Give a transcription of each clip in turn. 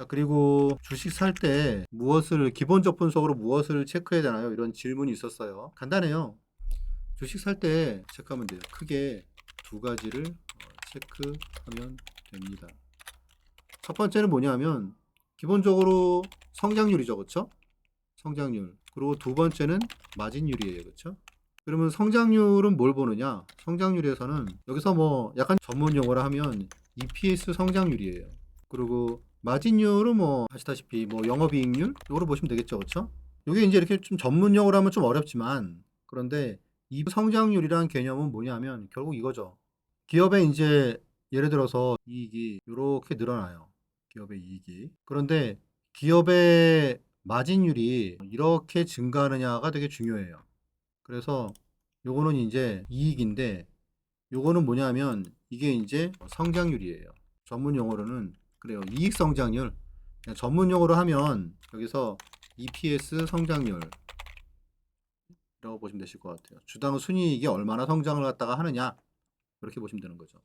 자, 그리고 주식 살 때 기본적 분석으로 무엇을 체크해야 되나요? 이런 질문이 있었어요. 간단해요. 주식 살 때 체크하면 돼요. 크게 두 가지를 체크하면 됩니다. 첫 번째는 뭐냐면 기본적으로 성장률이죠, 그렇죠? 성장률. 그리고 두 번째는 마진율이에요, 그렇죠? 그러면 성장률은 뭘 보느냐? 성장률에서는 여기서 뭐 약간 전문 용어로 하면 EPS 성장률이에요. 그리고 마진율은 뭐 아시다시피 뭐 영업이익률 이거로 보시면 되겠죠, 그렇죠? 이게 이제 이렇게 좀 전문 용어로 하면 좀 어렵지만 그런데 이 성장률이라는 개념은 뭐냐면 결국 이거죠. 기업의 이제 예를 들어서 이익이 이렇게 늘어나요. 기업의 이익이. 그런데 기업의 마진율이 이렇게 증가하느냐가 되게 중요해요. 그래서 요거는 이제 이익인데 요거는 뭐냐면 이게 이제 성장률이에요. 전문 용어로는 그래요. 이익 성장률. 그냥 전문 용어로 하면 여기서 EPS 성장률이라고 보시면 되실 것 같아요. 주당 순이익이 얼마나 성장을 갖다가 하느냐 이렇게 보시면 되는 거죠.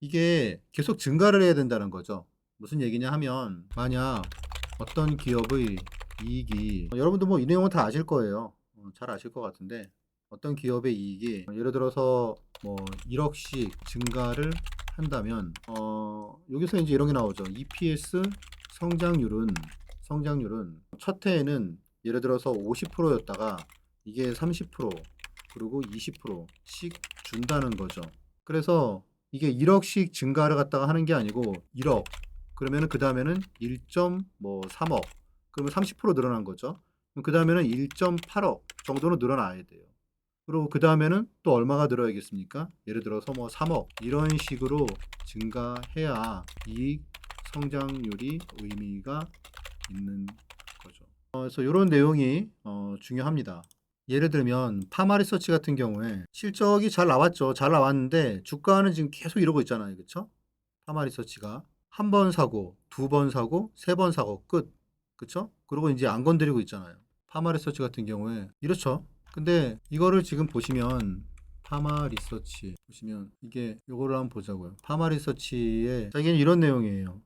이게 계속 증가를 해야 된다는 거죠. 무슨 얘기냐 하면 만약 어떤 기업의 이익이 여러분도 뭐 이 내용은 다 아실 거예요. 잘 아실 것 같은데 어떤 기업의 이익이 예를 들어서 뭐 1억씩 증가를 한다면 여기서 이제 이런 게 나오죠. EPS 성장률은 첫 해에는 예를 들어서 50%였다가 이게 30% 그리고 20%씩 준다는 거죠. 그래서 이게 1억씩 증가를 갖다가 하는 게 아니고 1억 그러면은 그 다음에는 1.3억 그러면 30% 늘어난 거죠. 그 다음에는 1.8억 정도는 늘어나야 돼요. 그리고 그 다음에는 또 얼마가 늘어야겠습니까? 예를 들어서 뭐 3억 이런 식으로 증가해야 이익 성장률이 의미가 있는 거죠. 그래서 이런 내용이 중요합니다. 예를 들면 파마리서치 같은 경우에 실적이 잘 나왔죠. 잘 나왔는데 주가는 지금 계속 이러고 있잖아요. 그렇죠? 파마리서치가 한 번 사고, 두 번 사고, 세 번 사고 끝. 그렇죠? 그리고 이제 안 건드리고 있잖아요. 파마리서치 같은 경우에 이렇죠. 근데 이거를 지금 보시면 파마리서치 보시면 이게 요거를 한번 보자고요. 파마리서치에 자, 이게 이런 내용이에요.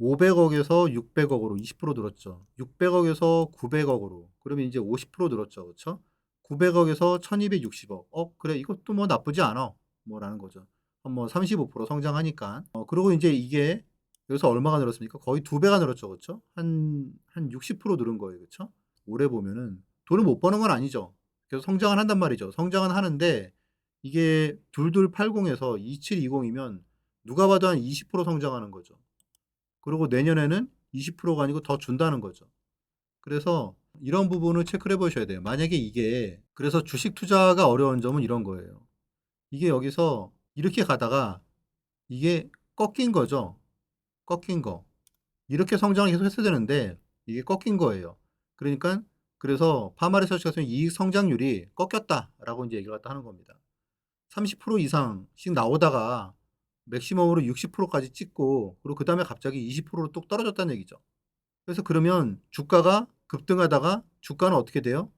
500억에서 600억으로 20% 늘었죠. 600억에서 900억으로 그러면 이제 50% 늘었죠. 그렇죠? 900억에서 1260억. 그래. 이것도 뭐 나쁘지 않아. 뭐라는 거죠. 뭐 35% 성장하니까. 그리고 이제 이게 여기서 얼마가 늘었습니까? 거의 두 배가 늘었죠. 그렇죠? 한 60% 늘은 거예요. 그렇죠? 올해 보면은 돈을 못 버는 건 아니죠. 계속 성장을 한단 말이죠. 성장은 하는데 이게 2280에서 2720이면 누가 봐도 한 20% 성장하는 거죠. 그리고 내년에는 20%가 아니고 더 준다는 거죠. 그래서 이런 부분을 체크를 해 보셔야 돼요. 만약에 이게 그래서 주식 투자가 어려운 점은 이런 거예요. 이게 여기서 이렇게 가다가 이게 꺾인 거죠. 꺾인 거. 이렇게 성장을 계속 했어야 되는데 이게 꺾인 거예요. 그러니까 그래서 파마리서치 같은 경우 이익 성장률이 꺾였다라고 이제 얘기를 갖다 하는 겁니다. 30% 이상씩 나오다가 맥시멈으로 60%까지 찍고 그리고 그다음에 갑자기 20%로 뚝 떨어졌다는 얘기죠. 그래서 그러면 주가가 급등하다가 주가는 어떻게 돼요?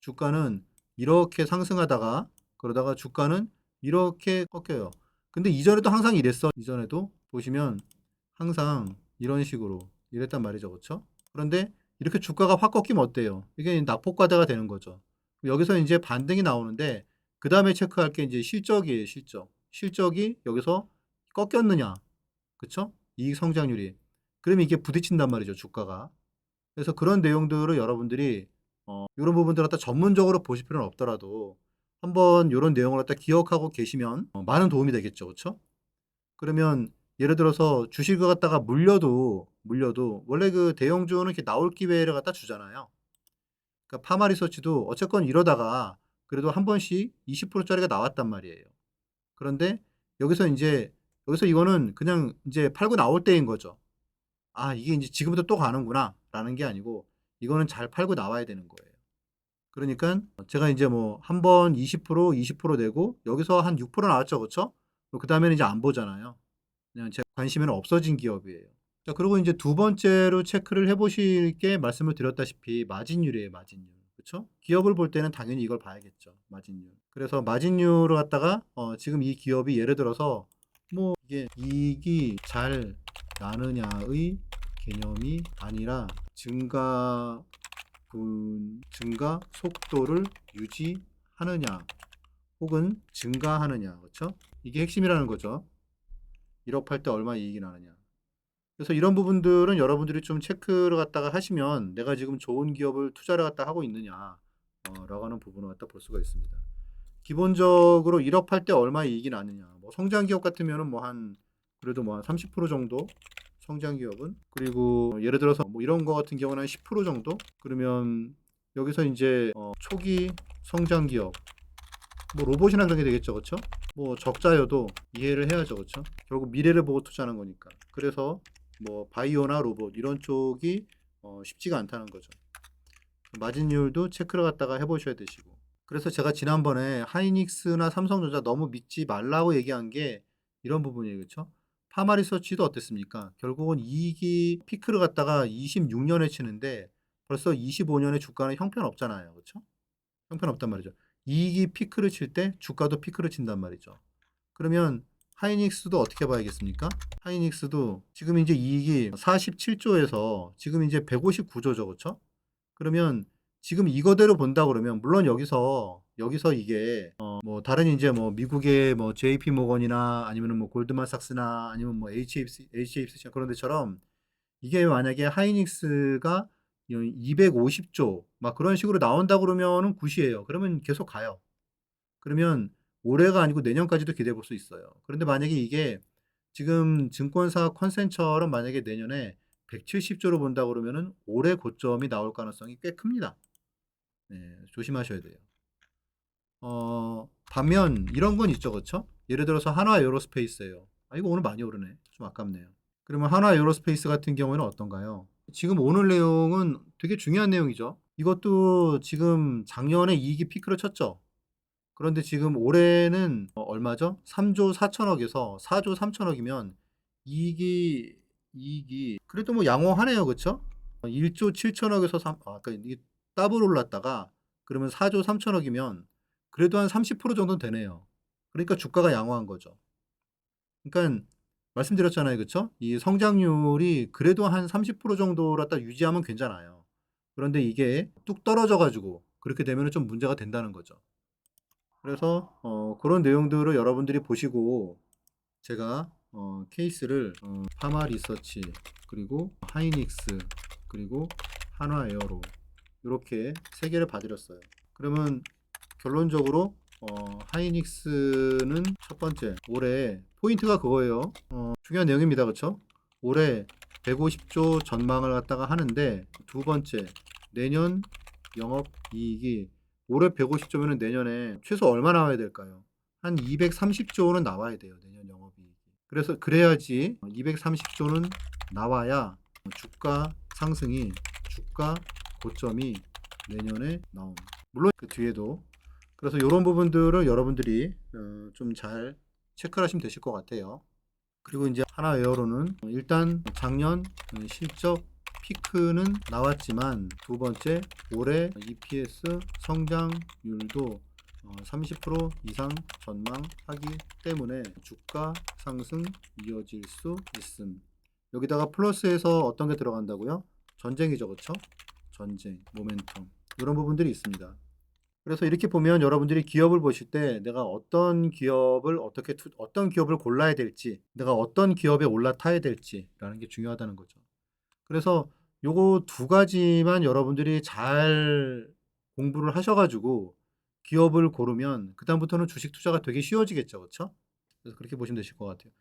주가는 이렇게 상승하다가 그러다가 주가는 이렇게 꺾여요. 근데 이전에도 항상 이랬어. 이전에도 보시면 항상 이런 식으로 이랬단 말이죠. 그렇죠? 그런데 이렇게 주가가 확 꺾이면 어때요? 이게 낙폭과대가 되는 거죠. 여기서 이제 반등이 나오는데 그다음에 체크할 게 이제 실적이에요, 실적. 실적이 여기서 꺾였느냐. 그쵸? 이익 성장률이. 그러면 이게 부딪힌단 말이죠, 주가가. 그래서 그런 내용들을 여러분들이 요런 부분들을 갖다 전문적으로 보실 필요는 없더라도 한번 요런 내용을 갖다 기억하고 계시면 많은 도움이 되겠죠. 그쵸? 그러면 예를 들어서 주식을 갖다가 물려도 원래 그 대형주는 이렇게 나올 기회를 갖다 주잖아요. 그러니까 파마리서치도 어쨌건 이러다가 그래도 한 번씩 20% 짜리가 나왔단 말이에요. 그런데 여기서 인제 여기서 이거는 그냥 인제 팔고 나올 때인 거죠. '아 이게 인제 지금부터 또 가는구나.'라는 게 아니고 이거는 잘 팔고 나와야 되는 거예요. 그러니깐 제가 인제 뭐 한 번 20% 20% 내고 여기서 한 6% 나왔죠. 그쵸? 그다음에는 이제 안 보잖아요. 그냥 제 관심에는 없어진 기업이에요. 자 그리고 인제 두 번째로 체크를 해 보실 게 말씀을 드렸다시피 마진율이에요, 마진율. 그쵸? 기업을 볼 때는 당연히 이걸 봐야겠죠, 마진율. 그래서 마진율을 갖다가 지금 이 기업이 예를 들어서 뭐 이게 이익이 잘 나느냐의 개념이 아니라 증가 속도를 유지하느냐 혹은 증가하느냐, 그렇죠? 이게 핵심이라는 거죠. 1억 팔 때 얼마 이익이 나느냐. 그래서 이런 부분들은 여러분들이 좀 체크를 갖다가 하시면 내가 지금 좋은 기업을 투자를 갖다 하고 있느냐 라고 하는 부분을 갖다 볼 수가 있습니다. 기본적으로 1억 팔 때 얼마 이익이 나느냐. 뭐 성장 기업 같으면은 뭐 한 그래도 뭐 한 30% 정도 성장 기업은, 그리고 예를 들어서 뭐 이런 거 같은 경우는 한 10% 정도. 그러면 여기서 이제 초기 성장 기업, 뭐 로봇이나 그런 게 되겠죠, 그렇죠? 뭐 적자여도 이해를 해야죠, 그렇죠? 결국 미래를 보고 투자하는 거니까. 그래서 뭐 바이오나 로봇 이런 쪽이 쉽지가 않다는 거죠. 마진율도 체크를 갖다가 해보셔야 되시고. 그래서 제가 지난번에 하이닉스나 삼성전자 너무 믿지 말라고 얘기한 게 이런 부분이에요, 그렇죠? 파마리서치도 어땠습니까? 결국은 이익이 피크를 갖다가 26년에 치는데 벌써 25년에 주가는 형편없잖아요, 그렇죠? 형편없단 말이죠. 이익이 피크를 칠 때 주가도 피크를 친단 말이죠. 그러면 하이닉스도 어떻게 봐야겠습니까? 하이닉스도 지금 이제 이익이 47조에서 지금 이제 159조죠, 그렇죠? 그러면 지금 이거대로 본다 그러면 물론 여기서 이게 뭐 다른 이제 뭐 미국의 뭐 JP 모건이나 아니면은 뭐 골드만삭스나 아니면 뭐 HFC 그런 데처럼 이게 만약에 하이닉스가 250조 막 그런 식으로 나온다 그러면은 굿이에요. 그러면 계속 가요. 그러면 올해가 아니고 내년까지도 기대해 볼 수 있어요. 그런데 만약에 이게 지금 증권사 컨센처럼 만약에 내년에 170조로 본다 그러면은 올해 고점이 나올 가능성이 꽤 큽니다. 네, 조심하셔야 돼요. 반면 이런 건 있죠, 그렇죠? 예를 들어서 한화 에어로스페이스예요. 아, 이거 오늘 많이 오르네. 좀 아깝네요. 그러면 한화 에어로스페이스 같은 경우에는 어떤가요? 지금 오늘 내용은 되게 중요한 내용이죠. 이것도 지금 작년에 이익이 피크를 쳤죠. 그런데 지금 올해는 얼마죠? 3조 4천억에서 4조 3천억이면 이익이 그래도 뭐 양호하네요, 그렇죠? 1조 7천억에서 그러니까 이게 더블 올랐다가 그러면 4조 3천억이면 그래도 한 30% 정도는 되네요. 그러니까 주가가 양호한 거죠. 그러니까 말씀드렸잖아요, 그렇죠? 이 성장률이 그래도 한 30% 정도로 딱 유지하면 괜찮아요. 그런데 이게 뚝 떨어져 가지고 그렇게 되면 좀 문제가 된다는 거죠. 그래서 그런 내용들을 여러분들이 보시고 제가 케이스를 파마 리서치 그리고 하이닉스 그리고 한화 에어로 이렇게 세 개를 봐드렸어요. 그러면 결론적으로 하이닉스는 첫 번째 올해 포인트가 그거예요. 중요한 내용입니다, 그렇죠? 올해 150조 전망을 갖다가 하는데 두 번째 내년 영업이익이 올해 150조면 내년에 최소 얼마 나와야 될까요? 한 230조는 나와야 돼요, 내년 영업이익이. 그래서 그래야지 230조는 나와야 주가 상승이 주가 고점이 내년에 나옴. 물론 그 뒤에도. 그래서 이런 부분들을 여러분들이 좀 잘 체크를 하시면 되실 것 같아요. 그리고 이제 하나 에어로는 일단 작년 실적 피크는 나왔지만 두 번째 올해 EPS 성장률도 30% 이상 전망하기 때문에 주가 상승 이어질 수 있음. 여기다가 플러스에서 어떤 게 들어간다고요? 전쟁이죠, 그렇죠? 전쟁, 모멘텀 이런 부분들이 있습니다. 그래서 이렇게 보면 여러분들이 기업을 보실 때 내가 어떤 기업을 어떤 기업을 골라야 될지, 내가 어떤 기업에 올라타야 될지라는 게 중요하다는 거죠. 그래서 요거 두 가지만 여러분들이 잘 공부를 하셔가지고 기업을 고르면 그다음부터는 주식 투자가 되게 쉬워지겠죠, 그렇죠? 그래서 그렇게 보시면 되실 것 같아요.